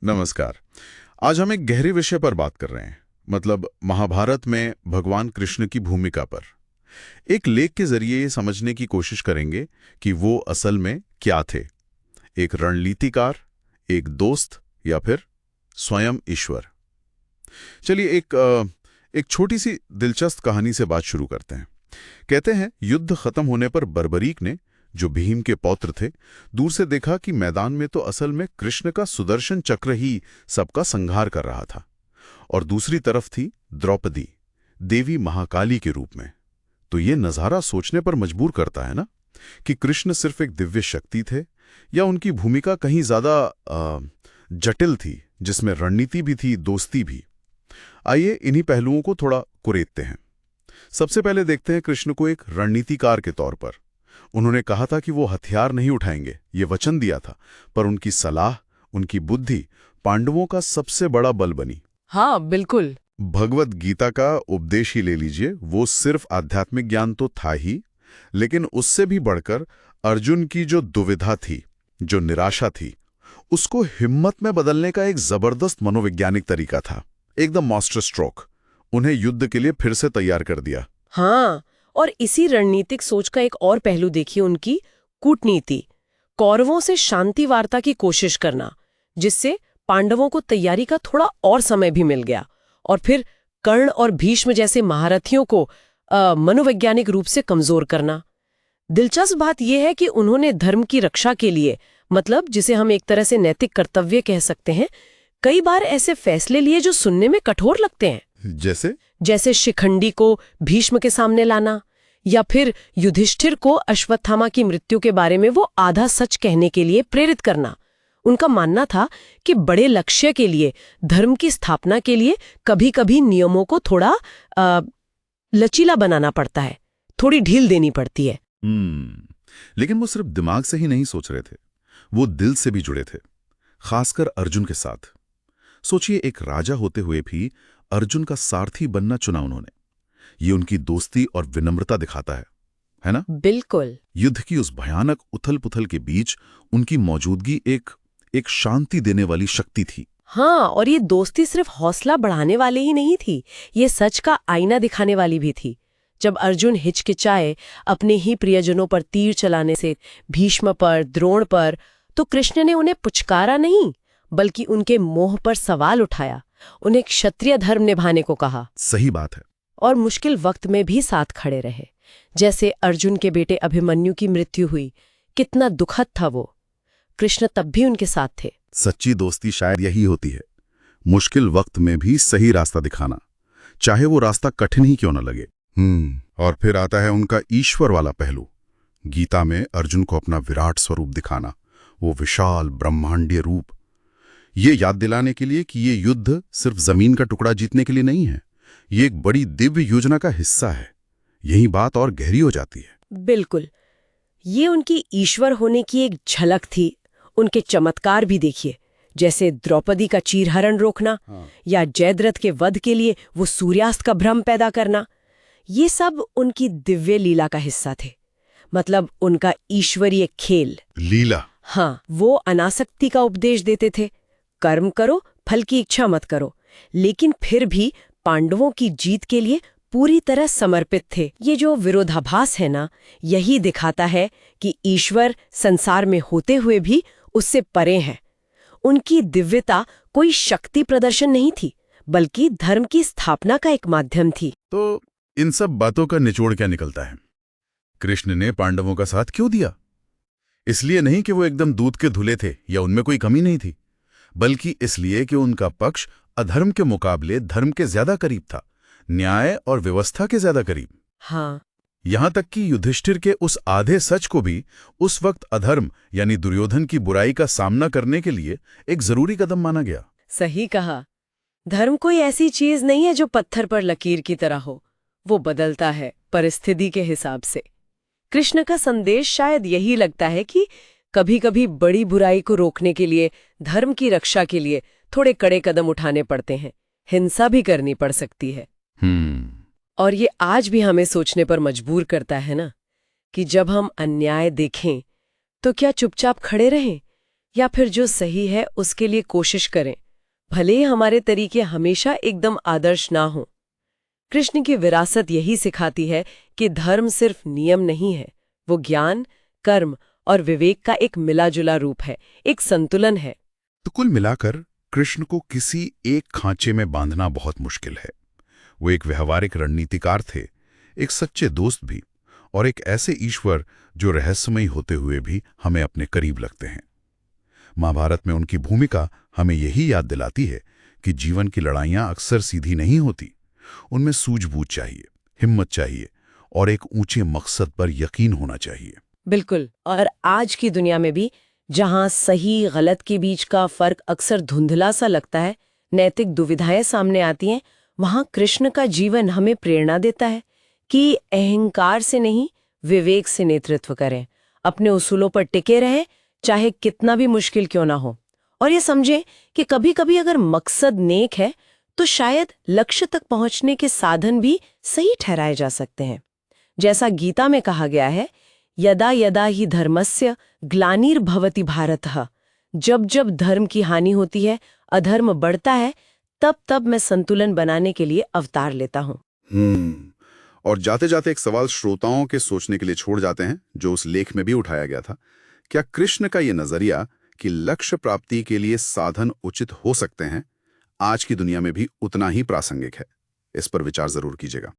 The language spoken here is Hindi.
नमस्कार। आज हम एक गहरे विषय पर बात कर रहे हैं, मतलब महाभारत में भगवान कृष्ण की भूमिका पर। एक लेख के जरिए ये समझने की कोशिश करेंगे कि वो असल में क्या थे, एक रणनीतिकार, एक दोस्त या फिर स्वयं ईश्वर। चलिए एक छोटी सी दिलचस्प कहानी से बात शुरू करते हैं। कहते हैं युद्ध खत्म होने पर बर्बरीक ने, जो भीम के पौत्र थे, दूर से देखा कि मैदान में तो असल में कृष्ण का सुदर्शन चक्र ही सबका संहार कर रहा था, और दूसरी तरफ थी द्रौपदी, देवी महाकाली के रूप में। तो ये नजारा सोचने पर मजबूर करता है ना, कि कृष्ण सिर्फ एक दिव्य शक्ति थे या उनकी भूमिका कहीं ज्यादा जटिल थी, जिसमें रणनीति भी थी, दोस्ती भी। आइए इन्हीं पहलुओं को थोड़ा कुरेदते हैं। सबसे पहले देखते हैं कृष्ण को एक रणनीतिकार के तौर पर। उन्होंने कहा था कि वो हथियार नहीं उठाएंगे, ये वचन दिया था, पर उनकी सलाह, उनकी बुद्धि पांडवों का सबसे बड़ा बल बनी। हाँ बिल्कुल। भगवत गीता का उपदेश ही ले लीजिए, वो सिर्फ आध्यात्मिक ज्ञान तो था ही, लेकिन उससे भी बढ़कर अर्जुन की जो दुविधा थी, जो निराशा थी, उसको हिम्मत में बदलने का एक जबरदस्त मनोवैज्ञानिक तरीका था। एकदम मास्टर स्ट्रोक। उन्हें युद्ध के लिए फिर से तैयार कर दिया। हाँ, और इसी रणनीतिक सोच का एक और पहलू देखिए, उनकी कूटनीति। कौरवों से शांति वार्ता की कोशिश करना, जिससे पांडवों को तैयारी का थोड़ा और समय भी मिल गया। और फिर कर्ण और भीष्म जैसे महारथियों को मनोवैज्ञानिक रूप से कमजोर करना। दिलचस्प बात यह है कि उन्होंने धर्म की रक्षा के लिए, मतलब जिसे हम एक तरह से नैतिक कर्तव्य कह सकते हैं, कई बार ऐसे फैसले लिए जो सुनने में कठोर लगते हैं। जैसे शिखंडी को भीष्म के सामने लाना, या फिर युधिष्ठिर को अश्वत्थामा की मृत्यु के बारे में वो आधा सच कहने के लिए प्रेरित करना। उनका मानना था कि बड़े लक्ष्य के लिए, धर्म की स्थापना के लिए कभी कभी नियमों को थोड़ा लचीला बनाना पड़ता है, थोड़ी ढील देनी पड़ती है। लेकिन वो सिर्फ दिमाग से ही नहीं सोच रहे थे, वो दिल से भी जुड़े थे, खासकर अर्जुन के साथ। सोचिए, एक राजा होते हुए भी अर्जुन का सारथी बनना चुना उन्होंने। ये उनकी दोस्ती और विनम्रता दिखाता है ना? बिल्कुल। युद्ध की उस भयानक उथल-पुथल के बीच उनकी मौजूदगी एक शांति देने वाली शक्ति थी। हाँ, और ये दोस्ती सिर्फ हौसला बढ़ाने वाली ही नहीं थी, ये सच का आईना दिखाने वाली भी थी। जब अर्जुन हिचकिचाए अपने ही प्रियजनों पर तीर चलाने से, भीष्म पर, द्रोण पर, तो कृष्ण ने उन्हें पुचकारा नहीं, बल्कि उनके मोह पर सवाल उठाया, उन्हें क्षत्रिय धर्म निभाने को कहा। सही बात है। और मुश्किल वक्त में भी साथ खड़े रहे। जैसे अर्जुन के बेटे अभिमन्यु की मृत्यु हुई, कितना दुखद था वो, कृष्ण तब भी उनके साथ थे। सच्ची दोस्ती शायद यही होती है, मुश्किल वक्त में भी सही रास्ता दिखाना, चाहे वो रास्ता कठिन ही क्यों न लगे। और फिर आता है उनका ईश्वर वाला पहलू। गीता में अर्जुन को अपना विराट स्वरूप दिखाना, वो विशाल ब्रह्मांडीय रूप, ये याद दिलाने के लिए कि ये युद्ध सिर्फ जमीन का टुकड़ा जीतने के लिए नहीं है, ये एक बड़ी दिव्य योजना का हिस्सा है। यही बात और गहरी हो जाती है। बिल्कुल, ये उनकी ईश्वर होने की एक झलक थी। उनके चमत्कार भी देखिए, जैसे द्रौपदी का चीरहरण रोकना, या जयद्रथ के वध के लिए वो सूर्यास्त का भ्रम पैदा करना। ये सब उनकी दिव्य लीला का हिस्सा थे, मतलब उनका ईश्वरीय खेल। लीला। हाँ, वो अनासक्ति का उपदेश देते थे, कर्म करो, फल की इच्छा मत करो, लेकिन फिर भी पांडवों की जीत के लिए पूरी तरह समर्पित थे। ये जो विरोधाभास है ना, यही दिखाता है कि ईश्वर संसार में होते हुए भी उससे परे हैं। उनकी दिव्यता कोई शक्ति प्रदर्शन नहीं थी, बल्कि धर्म की स्थापना का एक माध्यम थी। तो इन सब बातों का निचोड़ क्या निकलता है? कृष्ण ने पांडवों का साथ क्यों दिया? इसलिए नहीं कि वो एकदम दूध के धुले थे या उनमें कोई कमी नहीं थी, बल्कि इसलिए कि उनका पक्ष अधर्म के मुकाबले धर्म के ज्यादा करीब था, न्याय और व्यवस्था के ज्यादा करीब। हाँ, यहां तक कि युधिष्ठिर के उस आधे सच को भी उस वक्त अधर्म यानी दुर्योधन की बुराई का सामना करने के लिए एक जरूरी कदम माना गया। सही कहा। धर्म कोई ऐसी चीज नहीं है जो पत्थर पर लकीर की तरह हो, वो बदलता है परिस्थिति के हिसाब से। कृष्ण का संदेश शायद यही लगता है कि कभी-कभी बड़ी बुराई को रोकने के लिए, धर्म की रक्षा के लिए थोड़े कड़े कदम उठाने पड़ते हैं, हिंसा भी करनी पड़ सकती है। और ये आज भी हमें सोचने पर मजबूर करता है ना, कि जब हम अन्याय देखें तो क्या चुपचाप खड़े रहें, या फिर जो सही है उसके लिए कोशिश करें, भले ही हमारे तरीके हमेशा एकदम आदर्श ना हो। कृष्ण की विरासत यही सिखाती है कि धर्म सिर्फ नियम नहीं है, वो ज्ञान, कर्म और विवेक का एक मिला-जुला रूप है, एक संतुलन है। तो कुल मिलाकर कृष्ण को किसी एक खांचे में बांधना बहुत मुश्किल है। वो एक व्यवहारिक रणनीतिकार थे, एक सच्चे दोस्त भी, और एक ऐसे ईश्वर जो रहस्यमयी होते हुए भी हमें अपने करीब लगते हैं। महाभारत में उनकी भूमिका हमें यही याद दिलाती है कि जीवन की लड़ाइयां अक्सर सीधी नहीं होती। उनमें सूझबूझ चाहिए, हिम्मत चाहिए और एक ऊंचे मकसद पर यकीन होना चाहिए। बिल्कुल। और आज की दुनिया में भी, जहां सही गलत के बीच का फर्क अक्सर धुंधला सा लगता है, नैतिक दुविधाएं सामने आती हैं, वहां कृष्ण का जीवन हमें प्रेरणा देता है कि अहंकार से नहीं, विवेक से नेतृत्व करें, अपने उसूलों पर टिके रहें, चाहे कितना भी मुश्किल क्यों ना हो। और ये समझें कि कभी-कभी अगर मकसद नेक है तो शायद लक्ष्य तक पहुंचने के साधन भी सही ठहराए जा सकते हैं। जैसा गीता में कहा गया है, यदा यदा ही धर्मस्य ग्लानिर्भवति भारतः, जब जब धर्म की हानि होती है, अधर्म बढ़ता है, तब तब मैं संतुलन बनाने के लिए अवतार लेता हूँ। और जाते जाते एक सवाल श्रोताओं के सोचने के लिए छोड़ जाते हैं, जो उस लेख में भी उठाया गया था। क्या कृष्ण का ये नजरिया कि लक्ष्य प्राप्ति के लिए साधन उचित हो सकते हैं, आज की दुनिया में भी उतना ही प्रासंगिक है? इस पर विचार जरूर कीजिएगा।